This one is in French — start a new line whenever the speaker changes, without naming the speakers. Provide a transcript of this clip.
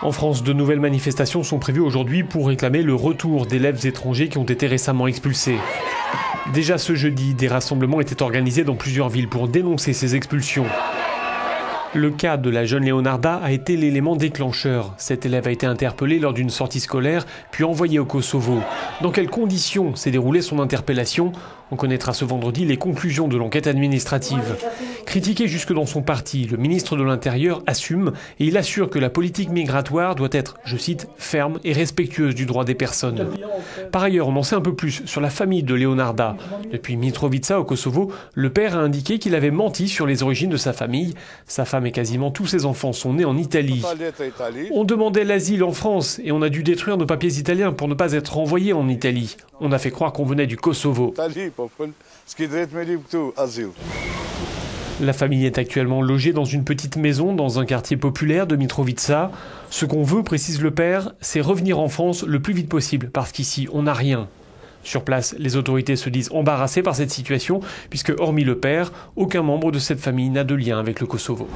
En France, de nouvelles manifestations sont prévues aujourd'hui pour réclamer le retour d'élèves étrangers qui ont été récemment expulsés. Déjà ce jeudi, des rassemblements étaient organisés dans plusieurs villes pour dénoncer ces expulsions. Le cas de la jeune Leonarda a été l'élément déclencheur. Cette élève a été interpellée lors d'une sortie scolaire, puis envoyée au Kosovo. Dans quelles conditions s'est déroulée son interpellation ? On connaîtra ce vendredi les conclusions de l'enquête administrative. Critiqué jusque dans son parti, le ministre de l'Intérieur assume et il assure que la politique migratoire doit être, je cite, ferme et respectueuse du droit des personnes. Par ailleurs, on en sait un peu plus sur la famille de Leonarda. Depuis Mitrovica au Kosovo, le père a indiqué qu'il avait menti sur les origines de sa famille. Sa femme et quasiment tous ses enfants sont nés en Italie. On demandait l'asile en France et on a dû détruire nos papiers italiens pour ne pas être renvoyés en Italie. On a fait croire qu'on venait du Kosovo. La famille est actuellement logée dans une petite maison dans un quartier populaire de Mitrovica. Ce qu'on veut, précise le père, c'est revenir en France le plus vite possible parce qu'ici, on n'a rien. Sur place, les autorités se disent embarrassées par cette situation puisque, hormis le père, aucun membre de cette famille n'a de lien avec le Kosovo.